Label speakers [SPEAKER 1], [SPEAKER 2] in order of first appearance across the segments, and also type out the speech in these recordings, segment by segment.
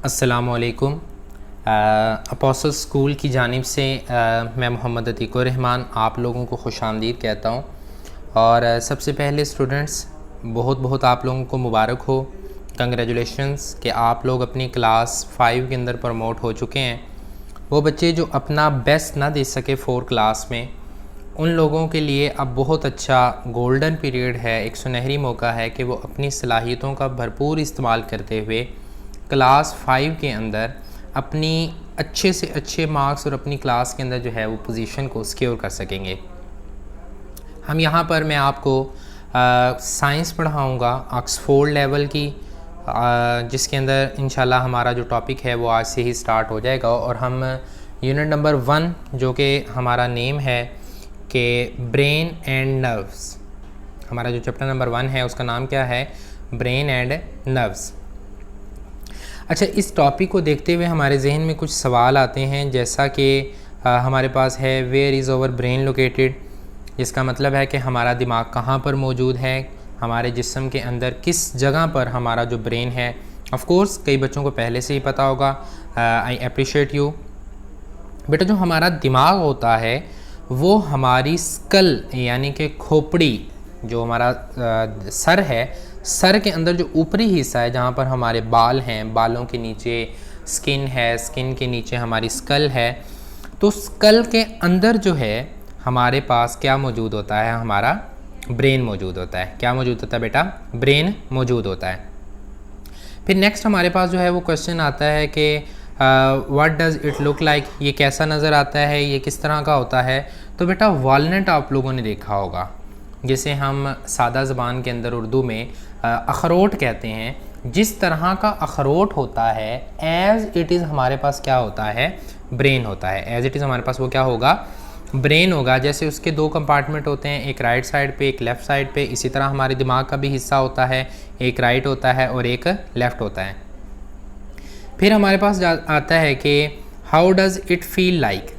[SPEAKER 1] अस्सलामुअलैकुम। Apostle school की जानिब से मैं मोहम्मद अतीकुर रहमान आप लोगों को खुशामदीद कहता हूँ। और सबसे पहले स्टूडेंट्स, बहुत बहुत आप लोगों को मुबारक हो, कंग्रेचुलेशंस कि आप लोग अपनी क्लास 5 के अंदर प्रमोट हो चुके हैं। वो बच्चे जो अपना बेस्ट ना दे सके 4 क्लास में, उन लोगों के लिए अब बहुत अच्छा गोल्डन पीरियड है, एक सुनहरी मौका है कि वो अपनी सलाहियतों का भरपूर इस्तेमाल करते हुए क्लास 5 के अंदर अपनी अच्छे से अच्छे मार्क्स और अपनी क्लास के अंदर जो है वो पोजीशन को सिक्योर कर सकेंगे। हम यहाँ पर मैं आपको साइंस पढ़ाऊँगा ऑक्सफोर्ड लेवल की, जिसके अंदर इंशाल्लाह हमारा जो टॉपिक है वो आज से ही स्टार्ट हो जाएगा। और हम यूनिट नंबर 1 जो कि हमारा नेम है कि ब्रेन एंड नर्व्स, हमारा जो चैप्टर नंबर 1 है उसका नाम क्या है, ब्रेन एंड नर्व्स। अच्छा, इस टॉपिक को देखते हुए हमारे जहन में कुछ सवाल आते हैं, जैसा कि हमारे पास है where is our brain located, जिसका मतलब है कि हमारा दिमाग कहाँ पर मौजूद है, हमारे जिस्म के अंदर किस जगह पर हमारा जो ब्रेन है। ऑफ कोर्स कई बच्चों को पहले से ही पता होगा, आई अप्रिशिएट यू। बेटा, जो हमारा दिमाग होता है वो हमारी स्कल यानी कि खोपड़ी, जो हमारा सर है, सर के अंदर जो ऊपरी हिस्सा है जहाँ पर हमारे बाल हैं, बालों के नीचे स्किन है, स्किन के नीचे हमारी स्कल है, तो स्कल के अंदर जो है हमारे पास क्या मौजूद होता है, हमारा ब्रेन मौजूद होता है। क्या मौजूद होता है बेटा? ब्रेन मौजूद होता है। फिर नेक्स्ट हमारे पास जो है वो क्वेश्चन आता है कि what does it look like, ये कैसा नज़र आता है, ये किस तरह का होता है। तो बेटा, वॉलनट आप लोगों ने देखा होगा, जिसे हम सादा ज़बान के अंदर उर्दू में अखरोट कहते हैं। जिस तरह का अखरोट होता है एज़ इट इज़ हमारे पास क्या होता है, ब्रेन होता है। एज़ इट इज़ हमारे पास वो क्या होगा, ब्रेन होगा। जैसे उसके 2 कंपार्टमेंट होते हैं, एक राइट साइड पे, एक लेफ़्ट साइड पे, इसी तरह हमारे दिमाग का भी हिस्सा होता है, एक राइट होता है और एक लेफ़्ट होता है। फिर हमारे पास आता है कि how does it feel like,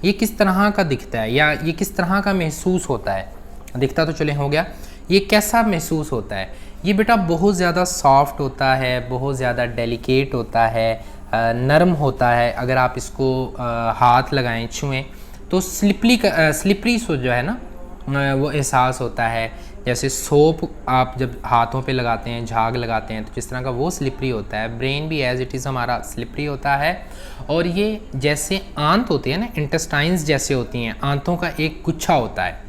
[SPEAKER 1] ये किस तरह का दिखता है या ये किस तरह का महसूस होता है। दिखता तो चले हो गया, ये कैसा महसूस होता है। ये बेटा बहुत ज़्यादा सॉफ्ट होता है, बहुत ज़्यादा डेलिकेट होता है, नरम होता है। अगर आप इसको हाथ लगाएं, छुएं, तो स्लिपरी सो जो है ना वो एहसास होता है। जैसे सोप आप जब हाथों पे लगाते हैं, झाग लगाते हैं, तो जिस तरह का वो स्लिपरी होता है, ब्रेन भी एज इट इज़ हमारा स्लिपरी होता है। और ये जैसे आंत होती है ना, इंटेस्टाइन्स जैसे होती हैं, आंतों का एक गुच्छा होता है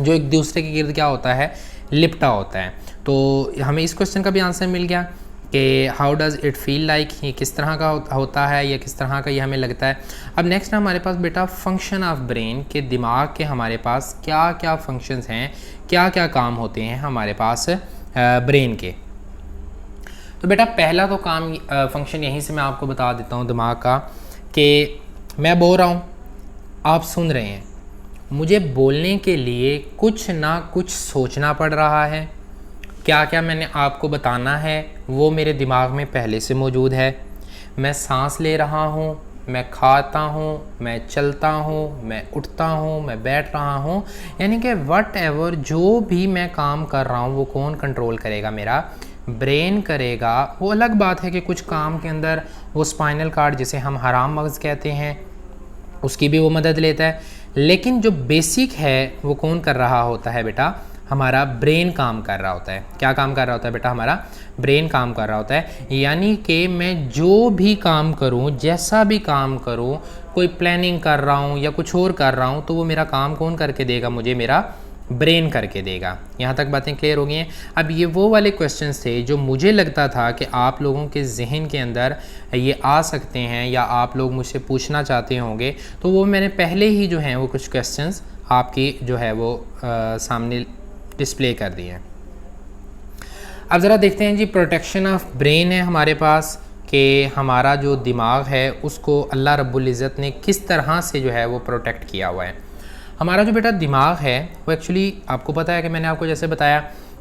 [SPEAKER 1] जो एक दूसरे के गिर्द क्या होता है, लिपटा होता है। तो हमें इस क्वेश्चन का भी आंसर मिल गया कि how does it feel like, ये किस तरह का होता है या किस तरह का ये हमें लगता है। अब नेक्स्ट हमारे पास बेटा फंक्शन ऑफ ब्रेन, के दिमाग के हमारे पास क्या क्या फंक्शंस हैं, क्या क्या काम होते हैं हमारे पास ब्रेन के। तो बेटा पहला तो काम फंक्शन यहीं से मैं आपको बता देता हूँ दिमाग का, कि मैं बोल रहा हूँ, आप सुन रहे हैं, मुझे बोलने के लिए कुछ ना कुछ सोचना पड़ रहा है। क्या क्या मैंने आपको बताना है वो मेरे दिमाग में पहले से मौजूद है। मैं सांस ले रहा हूँ, मैं खाता हूँ, मैं चलता हूँ, मैं उठता हूँ, मैं बैठ रहा हूँ, यानी कि वट एवर जो भी मैं काम कर रहा हूँ वो कौन कंट्रोल करेगा, मेरा ब्रेन करेगा। वो अलग बात है कि कुछ काम के अंदर वो स्पाइनल कार्ड, जिसे हम हराम मगज़ कहते हैं, उसकी भी वो मदद लेता है, लेकिन जो बेसिक है वो कौन कर रहा होता है बेटा, हमारा ब्रेन काम कर रहा होता है। क्या काम कर रहा होता है बेटा, हमारा ब्रेन काम कर रहा होता है। यानी कि मैं जो भी काम करूं, जैसा भी काम करूं, कोई प्लानिंग कर रहा हूं या कुछ और कर रहा हूं, तो वो मेरा काम कौन करके देगा, मुझे मेरा ब्रेन करके देगा। यहाँ तक बातें क्लियर हो गई हैं। अब ये वो वाले क्वेश्चंस थे जो मुझे लगता था कि आप लोगों के जहन के अंदर ये आ सकते हैं या आप लोग मुझसे पूछना चाहते होंगे, तो वो मैंने पहले ही जो हैं वो कुछ क्वेश्चंस आपकी जो है वो सामने डिस्प्ले कर दिए हैं। अब ज़रा देखते हैं जी, प्रोटेक्शन ऑफ ब्रेन है हमारे पास, कि हमारा जो दिमाग है उसको अल्लाह रब्बुल इज़्ज़त ने किस तरह से जो है वो प्रोटेक्ट किया हुआ है। हमारा जो बेटा दिमाग है वो एक्चुअली आपको पता है कि मैंने आपको जैसे बताया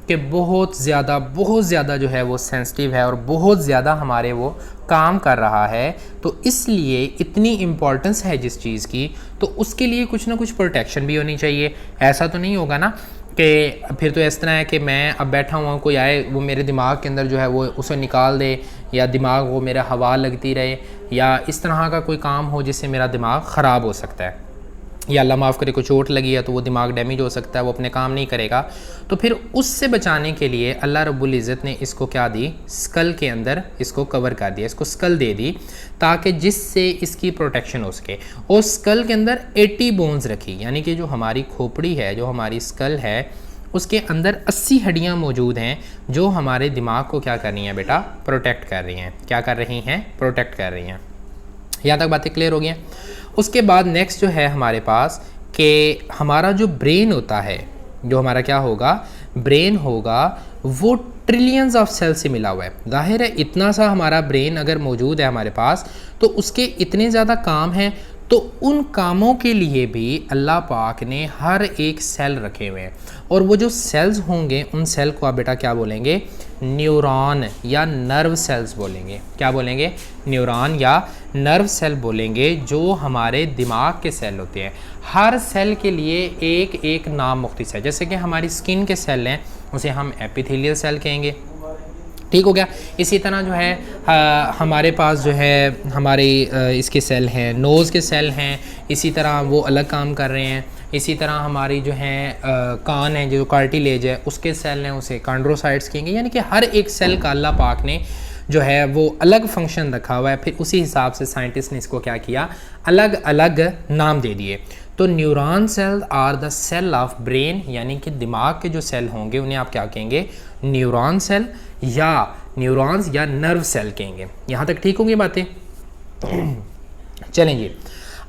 [SPEAKER 1] कि बहुत ज़्यादा जो है वो सेंसिटिव है और बहुत ज़्यादा हमारे वो काम कर रहा है। तो इसलिए इतनी इम्पॉर्टेंस है जिस चीज़ की, तो उसके लिए कुछ ना कुछ प्रोटेक्शन भी होनी चाहिए। ऐसा तो नहीं होगा ना कि फिर तो इस तरह है कि मैं अब बैठा हुआ कोई आए वो मेरे दिमाग के अंदर जो है वो उसे निकाल दे, या दिमाग वो मेरा हवा लगती रहे, या इस तरह का कोई काम हो जिससे मेरा दिमाग ख़राब हो सकता है, या अल्लाह माफ़ करे कोई चोट लगी है तो वो दिमाग डैमेज हो सकता है, वो अपने काम नहीं करेगा। तो फिर उससे बचाने के लिए अल्लाह रब्बुल इज़्ज़त ने इसको क्या दी, स्कल के अंदर इसको कवर कर दिया, इसको स्कल दे दी ताकि जिससे इसकी प्रोटेक्शन हो सके। और स्कल के अंदर 80 बोन्स रखी, यानी कि जो हमारी खोपड़ी है, जो हमारी स्कल है, उसके अंदर 80 हड्डियाँ मौजूद हैं जो हमारे दिमाग को क्या कर रही हैं बेटा, प्रोटेक्ट कर रही हैं। क्या कर रही हैं, प्रोटेक्ट कर रही हैं। यहाँ तक बातें क्लियर हो गई हैं। उसके बाद नेक्स्ट जो है हमारे पास कि हमारा जो ब्रेन होता है, जो हमारा क्या होगा, ब्रेन होगा, वो ट्रिलियंस ऑफ सेल से मिला हुआ है। जाहिर है इतना सा हमारा ब्रेन अगर मौजूद है हमारे पास तो उसके इतने ज़्यादा काम हैं, तो उन कामों के लिए भी अल्लाह पाक ने हर एक सेल रखे हुए हैं। और वो जो सेल्स होंगे उन सेल को आप बेटा क्या बोलेंगे, न्यूरॉन या नर्व सेल्स बोलेंगे। क्या बोलेंगे, न्यूरॉन या नर्व सेल बोलेंगे, जो हमारे दिमाग के सेल होते हैं। हर सेल के लिए एक एक नाम मुख्तलिफ है। जैसे कि हमारी स्किन के सेल हैं उसे हम एपिथेलियल सेल कहेंगे, ठीक हो गया। इसी तरह जो है हमारे पास जो है हमारे इसके सेल हैं, नोज़ के सेल हैं, इसी तरह वो अलग काम कर रहे हैं। इसी तरह हमारी जो है कान है, जो कार्टिलेज है, उसके सेल हैं, उसे कॉन्ड्रोसाइट्स कहेंगे। यानी कि हर एक सेल का अल्लाह पाक ने जो है वो अलग फंक्शन रखा हुआ है। फिर उसी हिसाब से साइंटिस्ट ने इसको क्या किया, अलग अलग नाम दे दिए। तो neuron cell are the cell of brain, यानी कि दिमाग के जो सेल होंगे उन्हें आप क्या कहेंगे, न्यूरॉन सेल या न्यूरॉन्स या नर्व सेल कहेंगे। यहाँ तक ठीक होंगी बातें। चलें जी,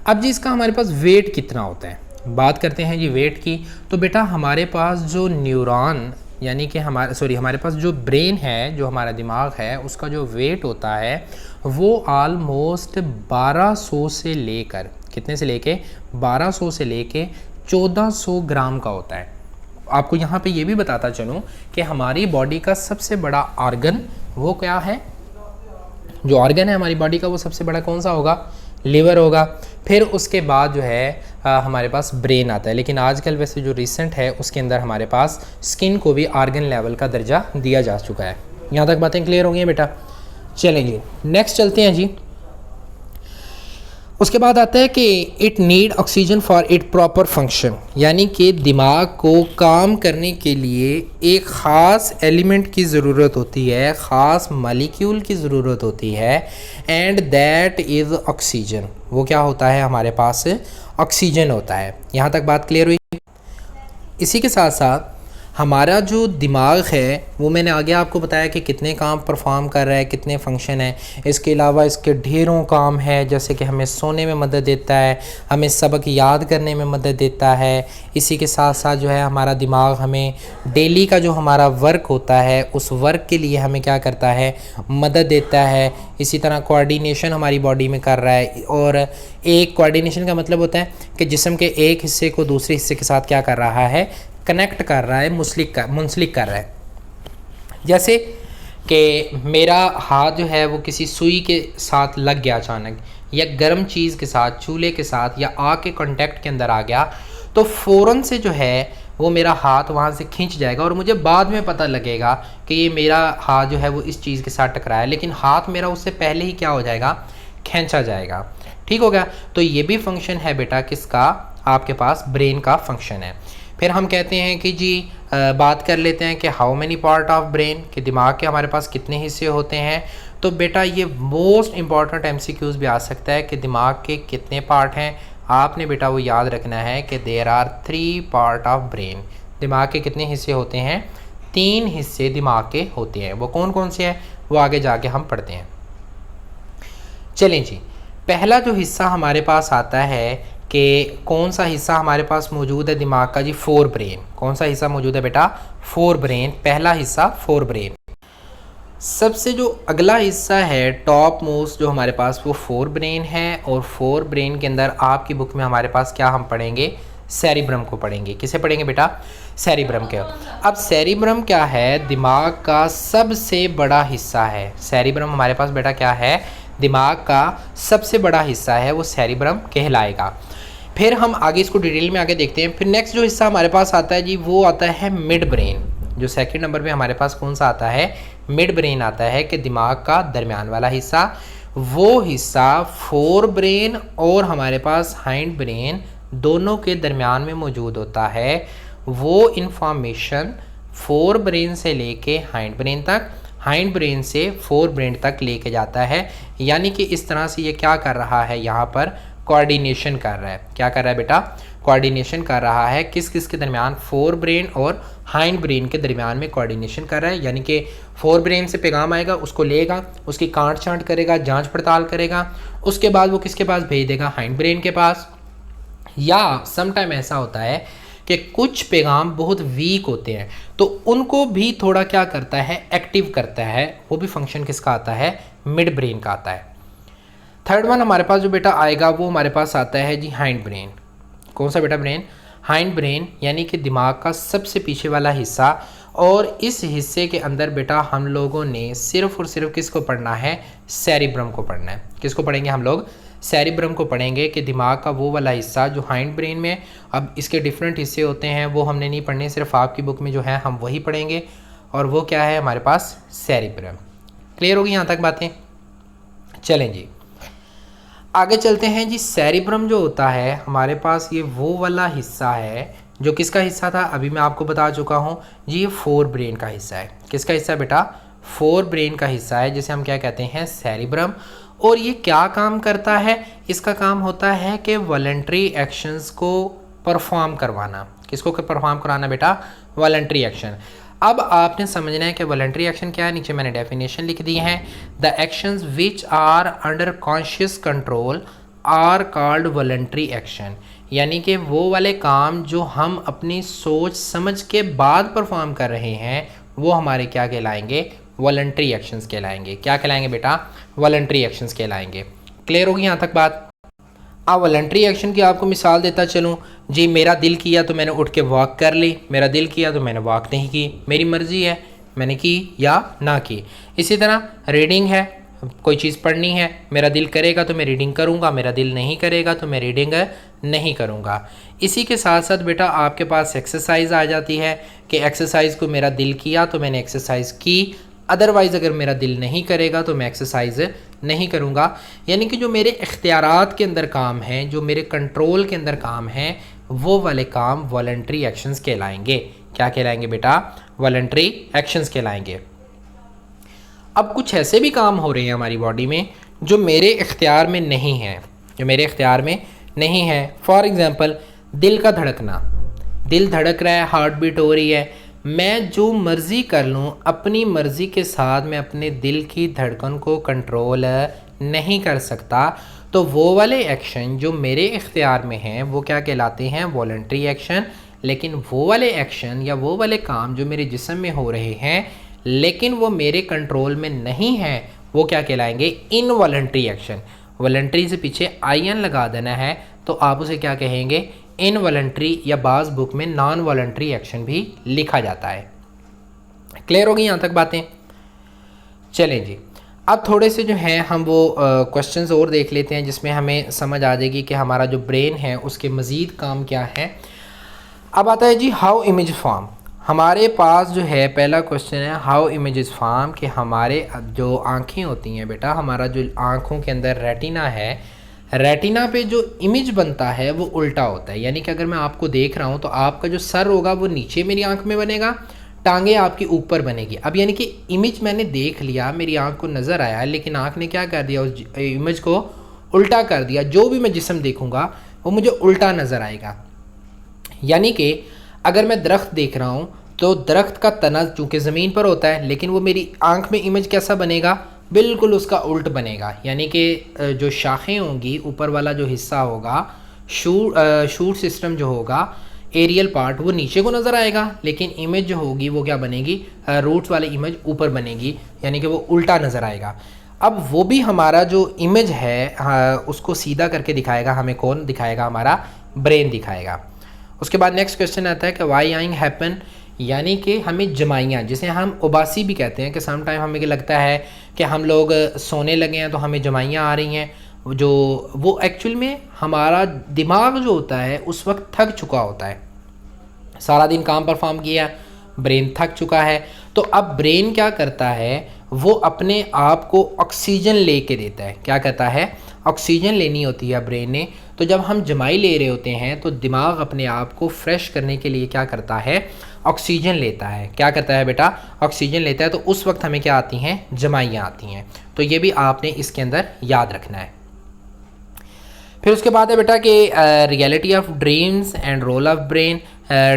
[SPEAKER 1] अब जी इसका हमारे पास वेट कितना होता है, बात करते हैं जी वेट की। तो बेटा हमारे पास जो न्यूरॉन यानी कि हमारे पास जो ब्रेन है, जो हमारा दिमाग है, उसका जो वेट होता है वो ऑलमोस्ट 1200 से लेकर, कितने से लेके, 1200 से लेके 1400 ग्राम का होता है। आपको यहाँ पे ये भी बताता चलूँ कि हमारी बॉडी का सबसे बड़ा ऑर्गन वो क्या है, जो ऑर्गन है हमारी बॉडी का वो सबसे बड़ा कौन सा होगा, लिवर होगा। फिर उसके बाद जो है हमारे पास ब्रेन आता है। लेकिन आजकल वैसे जो रिसेंट है उसके अंदर हमारे पास स्किन को भी ऑर्गन लेवल का दर्जा दिया जा चुका है। यहाँ तक बातें क्लियर हो गई हैं बेटा। चलें जी नेक्स्ट चलते हैं जी। उसके बाद आता है कि it need oxygen for it proper function, यानी कि दिमाग को काम करने के लिए एक ख़ास एलिमेंट की ज़रूरत होती है, ख़ास मॉलिक्यूल की ज़रूरत होती है, एंड दैट इज़ ऑक्सीजन। वो क्या होता है, हमारे पास ऑक्सीजन होता है। यहाँ तक बात क्लियर हुई। इसी के साथ साथ हमारा जो दिमाग है वो मैंने आगे आपको बताया कि कितने काम परफॉर्म कर रहा है, कितने फंक्शन है। इसके अलावा इसके ढेरों काम है, जैसे कि हमें सोने में मदद देता है, हमें सबक याद करने में मदद देता है। इसी के साथ साथ जो है हमारा दिमाग हमें डेली का जो हमारा वर्क होता है उस वर्क के लिए हमें क्या करता है, मदद देता है। इसी तरह कोऑर्डिनेशन हमारी बॉडी में कर रहा है। और एक कोऑर्डिनेशन का मतलब होता है कि जिस्म के एक हिस्से को दूसरे हिस्से के साथ क्या कर रहा है, कनेक्ट कर रहा है, मुंसलिक कर रहा है। जैसे कि मेरा हाथ जो है वो किसी सुई के साथ लग गया अचानक, या गर्म चीज़ के साथ, चूल्हे के साथ, या आग के कांटेक्ट के अंदर आ गया, तो फ़ौरन से जो है वो मेरा हाथ वहाँ से खींच जाएगा और मुझे बाद में पता लगेगा कि ये मेरा हाथ जो है वो इस चीज़ के साथ टकराया, लेकिन हाथ मेरा उससे पहले ही क्या हो जाएगा, खींचा जाएगा। ठीक हो गया। तो ये भी फंक्शन है बेटा किसका, आपके पास ब्रेन का फंक्शन है। फिर हम कहते हैं कि जी बात कर लेते हैं कि how many part of brain, कि दिमाग के हमारे पास कितने हिस्से होते हैं। तो बेटा ये मोस्ट इम्पॉर्टेंट MCQs भी आ सकता है कि दिमाग के कितने पार्ट हैं। आपने बेटा वो याद रखना है कि there are 3 part of brain. दिमाग के कितने हिस्से होते हैं, 3 हिस्से दिमाग के होते हैं। वो कौन कौन से हैं वो आगे जाके हम पढ़ते हैं। चलें जी, पहला जो हिस्सा हमारे पास आता है कि कौन सा हिस्सा हमारे पास मौजूद है दिमाग का, जी फोर ब्रेन। कौन सा हिस्सा मौजूद है बेटा, फोर ब्रेन। पहला हिस्सा फोर ब्रेन। सबसे जो अगला हिस्सा है टॉप मोस्ट जो हमारे पास वो फोर ब्रेन है। और फोर ब्रेन के अंदर आपकी बुक में हमारे पास क्या हम पढ़ेंगे, सेरिब्रम को पढ़ेंगे। किसे पढ़ेंगे बेटा, सेरिब्रम के। अब सेरिब्रम क्या है, दिमाग का सबसे बड़ा हिस्सा है। सेरिब्रम हमारे पास बेटा क्या है, दिमाग का सबसे बड़ा हिस्सा है, वो सेरिब्रम कहलाएगा। फिर हम आगे इसको डिटेल में आगे देखते हैं। फिर नेक्स्ट जो हिस्सा हमारे पास आता है जी वो आता है मिड ब्रेन। जो सेकंड नंबर पे हमारे पास कौन सा आता है, मिड ब्रेन आता है, कि दिमाग का दरमियान वाला हिस्सा। वो हिस्सा फोर ब्रेन और हमारे पास हाइंड ब्रेन दोनों के दरमियान में मौजूद होता है। वो इंफॉर्मेशन फोर ब्रेन से लेके हाइंड ब्रेन तक, हाइंड ब्रेन से फोर ब्रेन तक लेके जाता है। यानी कि इस तरह से ये क्या कर रहा है, यहाँ पर कोऑर्डिनेशन कर रहा है। क्या कर रहा है बेटा, कोऑर्डिनेशन कर रहा है किस किस के दरमियान, फोर ब्रेन और हाइंड ब्रेन के दरमियान में कोऑर्डिनेशन कर रहा है। यानी कि फोर ब्रेन से पैगाम आएगा, उसको लेगा, उसकी काट छांट करेगा, जांच पड़ताल करेगा, उसके बाद वो किसके पास भेज देगा, हाइंड ब्रेन के पास। या समटाइम ऐसा होता है कि कुछ पैगाम बहुत वीक होते हैं तो उनको भी थोड़ा क्या करता है, एक्टिव करता है। वो भी फंक्शन किसका आता है, मिड ब्रेन का आता है। थर्ड वन हमारे पास जो बेटा आएगा वो हमारे पास आता है जी हाइंड ब्रेन। कौन सा बेटा ब्रेन, हाइंड ब्रेन, यानी कि दिमाग का सबसे पीछे वाला हिस्सा। और इस हिस्से के अंदर बेटा हम लोगों ने सिर्फ और सिर्फ किसको पढ़ना है, सेरिब्रम को पढ़ना है। किसको पढ़ेंगे हम लोग, सेरिब्रम को पढ़ेंगे, कि दिमाग का वो वाला हिस्सा जो हाइंड ब्रेन में, अब इसके डिफरेंट हिस्से होते हैं वो हमने नहीं पढ़ने, सिर्फ आपकी बुक में जो है हम वही पढ़ेंगे। और वो क्या है हमारे पास, सेरिब्रम। क्लियर होगी यहाँ तक बातें। चलें जी आगे चलते हैं जी। सेरिब्रम जो होता है हमारे पास, ये वो वाला हिस्सा है जो किसका हिस्सा था, अभी मैं आपको बता चुका हूँ जी, ये फोर ब्रेन का हिस्सा है। किसका हिस्सा बेटा, फोर ब्रेन का हिस्सा है, जिसे हम क्या कहते हैं, सेरिब्रम। और ये क्या काम करता है, इसका काम होता है कि वॉलंटरी एक्शंस को परफॉर्म करवाना। किसको परफॉर्म कराना बेटा, वॉलंटरी एक्शन। अब आपने समझना है कि वॉलंटरी एक्शन क्या है, नीचे मैंने डेफिनेशन लिख दी है। The actions which are under conscious control are called voluntary action. यानी कि वो वाले काम जो हम अपनी सोच समझ के बाद परफॉर्म कर रहे हैं वो हमारे क्या कहलाएंगे, वॉलंटरी एक्शंस कहलाएंगे। क्या कहलाएंगे बेटा, वॉलंटरी एक्शंस कहलाएंगे। क्लियर होगी यहाँ तक बात। अब वॉलंटरी एक्शन की आपको मिसाल देता चलूँ जी। मेरा दिल किया तो मैंने उठ के वॉक कर ली, मेरा दिल किया तो मैंने वॉक नहीं की, मेरी मर्ज़ी है मैंने की या ना की। इसी तरह रीडिंग है, कोई चीज़ पढ़नी है, मेरा दिल करेगा तो मैं रीडिंग करूँगा, मेरा दिल नहीं करेगा तो मैं रीडिंग नहीं करूँगा। इसी के साथ साथ बेटा आपके पास एक्सरसाइज आ जाती है कि एक्सरसाइज को मेरा दिल किया तो मैंने एक्सरसाइज की, अदरवाइज़ अगर मेरा दिल नहीं करेगा तो मैं एक्सरसाइज नहीं करूँगा। यानी कि जो मेरे इख्तियारात के अंदर काम हैं, जो मेरे कंट्रोल के अंदर काम हैं, वो वाले काम वॉलंटरी एक्शंस कहलाएंगे। क्या कहलाएंगे बेटा, वॉलंटरी एक्शंस कहलाएंगे। अब कुछ ऐसे भी काम हो रहे हैं हमारी बॉडी में जो मेरे इख्तियार में नहीं हैं, जो मेरे इख्तियार में नहीं है। फॉर एग्ज़ाम्पल दिल का धड़कना, दिल धड़क रहा है, हार्ट बीट हो रही है, मैं जो मर्ज़ी कर लूँ, अपनी मर्ज़ी के साथ मैं अपने दिल की धड़कन को कंट्रोल नहीं कर सकता। तो वो वाले एक्शन जो मेरे इख्तियार में हैं वो क्या कहलाते हैं, वॉलंटरी एक्शन। लेकिन वो वाले एक्शन या वो वाले काम जो मेरे जिस्म में हो रहे हैं लेकिन वो मेरे कंट्रोल में नहीं है, वो क्या कहलाएंगे, इनवॉलंटरी एक्शन। वॉलंटरी से पीछे आईएन लगा देना है तो आप उसे क्या कहेंगे, इनवॉलंटरी, या बाज़ बुक में नॉन वॉलंटरी एक्शन भी लिखा जाता है। क्लियर होगी यहाँ तक बातें। चलें जी अब थोड़े से जो हैं हम वो क्वेश्चंस और देख लेते हैं जिसमें हमें समझ आ जाएगी कि हमारा जो ब्रेन है उसके मज़ीद काम क्या है। अब आता है जी हाउ इमेज फॉर्म। हमारे पास जो है पहला क्वेश्चन है हाउ इमेजेस फॉर्म, कि हमारे जो आँखें होती हैं बेटा, हमारा जो आँखों के अंदर रेटिना है, रेटिना पे जो इमेज बनता है वो उल्टा होता है। यानी कि अगर मैं आपको देख रहा हूँ तो आपका जो सर होगा वो नीचे मेरी आँख में बनेगा, टांगे आपकी ऊपर बनेगी। अब यानी कि इमेज मैंने देख लिया, मेरी आँख को नज़र आया, लेकिन आँख ने क्या कर दिया, उस इमेज को उल्टा कर दिया। जो भी मैं जिस्म देखूँगा वो मुझे उल्टा नज़र आएगा। यानी कि अगर मैं दरख्त देख रहा हूँ तो दरख्त का तना चूँकि ज़मीन पर होता है, लेकिन वो मेरी आँख में इमेज कैसा बनेगा, बिल्कुल उसका उल्ट बनेगा। यानी कि जो शाखें होंगी, ऊपर वाला जो हिस्सा होगा, शूट सिस्टम जो होगा, एरियल पार्ट, वो नीचे को नज़र आएगा, लेकिन इमेज जो होगी वो क्या बनेगी, रूट्स वाली इमेज ऊपर बनेगी, यानी कि वो उल्टा नज़र आएगा। अब वो भी हमारा जो इमेज है उसको सीधा करके दिखाएगा हमें, कौन दिखाएगा, हमारा ब्रेन दिखाएगा। उसके बाद नेक्स्ट क्वेश्चन आता है कि वाई आइंग हैपन, यानी कि हमें जमाइयाँ, जिसे हम उबासी भी कहते हैं, कि सम टाइम हमें लगता है कि हम लोग सोने लगे हैं तो हमें जमाइयाँ आ रही हैं, जो वो एक्चुअल में हमारा दिमाग जो होता है उस वक्त थक चुका होता है, सारा दिन काम परफॉर्म किया, ब्रेन थक चुका है। तो अब ब्रेन क्या करता है, वो अपने आप को ऑक्सीजन लेके देता है। क्या करता है, ऑक्सीजन लेनी होती है ब्रेन ने। तो जब हम जमाई ले रहे होते हैं तो दिमाग अपने आप को फ्रेश करने के लिए क्या करता है, ऑक्सीजन लेता है। क्या करता है बेटा, ऑक्सीजन लेता है। तो उस वक्त हमें क्या आती हैं, जमाइयाँ आती हैं। तो ये भी आपने इसके अंदर याद रखना है। फिर उसके बाद है बेटा कि reality of dreams and role of brain.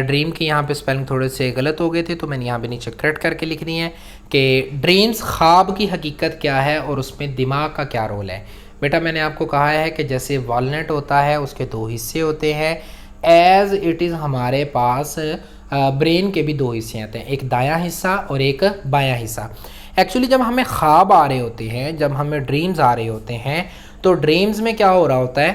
[SPEAKER 1] Dream के यहाँ पे स्पेलिंग थोड़े से गलत हो गए थे, तो मैंने यहाँ पे नीचे करेक्ट करके लिख दी है कि ड्रीम्स ख्वाब की हकीकत क्या है और उसमें दिमाग का क्या रोल है। बेटा मैंने आपको कहा है कि जैसे वॉलनट होता है उसके दो हिस्से होते हैं, एज़ इट इज़ हमारे पास ब्रेन के भी दो हिस्से आते हैं, एक दायां हिस्सा और एक बायां हिस्सा। एक्चुअली जब हमें ख्वाब आ रहे होते हैं, जब हमें ड्रीम्स आ रहे होते हैं, तो ड्रीम्स में क्या हो रहा होता है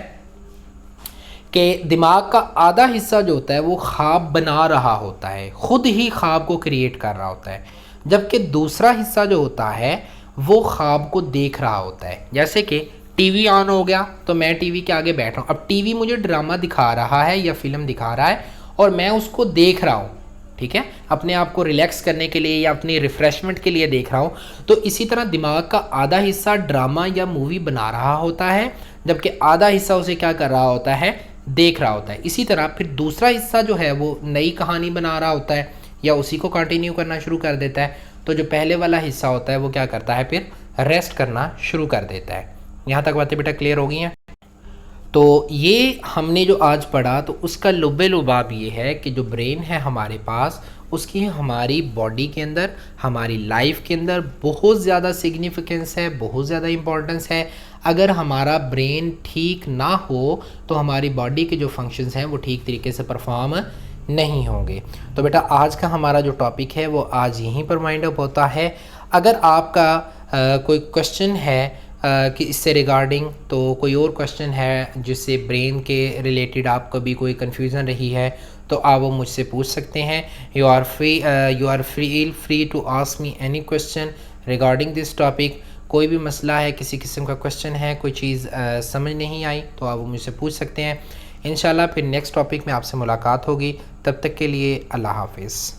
[SPEAKER 1] कि दिमाग का आधा हिस्सा जो होता है वो ख्वाब बना रहा होता है, खुद ही ख्वाब को क्रिएट कर रहा होता है, जबकि दूसरा हिस्सा जो होता है वो ख्वाब को देख रहा होता है। जैसे कि टीवी ऑन हो गया तो मैं टीवी के आगे बैठ रहा हूँ, अब टीवी मुझे ड्रामा दिखा रहा है या फिल्म दिखा रहा है और मैं उसको देख रहा हूँ, ठीक है, अपने आप को रिलैक्स करने के लिए या अपनी रिफ़्रेशमेंट के लिए देख रहा हूँ। तो इसी तरह दिमाग का आधा हिस्सा ड्रामा या मूवी बना रहा होता है, जबकि आधा हिस्सा उसे क्या कर रहा होता है, देख रहा होता है। इसी तरह फिर दूसरा हिस्सा जो है वो नई कहानी बना रहा होता है या उसी को कंटिन्यू करना शुरू कर देता है। तो जो पहले वाला हिस्सा होता है वो क्या करता है, फिर रेस्ट करना शुरू कर देता है। यहाँ तक बातें बेटा क्लियर हो गई हैं। तो ये हमने जो आज पढ़ा तो उसका लुब्बे लुबाब ये है कि जो ब्रेन है हमारे पास, उसकी हमारी बॉडी के अंदर, हमारी लाइफ के अंदर बहुत ज़्यादा सिग्निफिकेंस है, बहुत ज़्यादा इम्पोर्टेंस है। अगर हमारा ब्रेन ठीक ना हो तो हमारी बॉडी के जो फंक्शंस हैं वो ठीक तरीके से परफॉर्म नहीं होंगे। तो बेटा आज का हमारा जो टॉपिक है वो आज यहीं पर वाइंड अप होता है। अगर आपका कोई क्वेश्चन है कि इससे रिगार्डिंग, तो कोई और क्वेश्चन है जिससे ब्रेन के रिलेटेड आपको भी कोई कन्फ्यूज़न रही है, तो आप वो मुझसे पूछ सकते हैं। You are free to ask me any question regarding this topic. कोई भी मसला है, किसी किस्म का क्वेश्चन है, कोई चीज़ समझ नहीं आई तो आप वो मुझसे पूछ सकते हैं। इंशाल्लाह फिर नेक्स्ट टॉपिक में आपसे मुलाकात होगी। तब तक के लिए अल्लाह हाफिज़।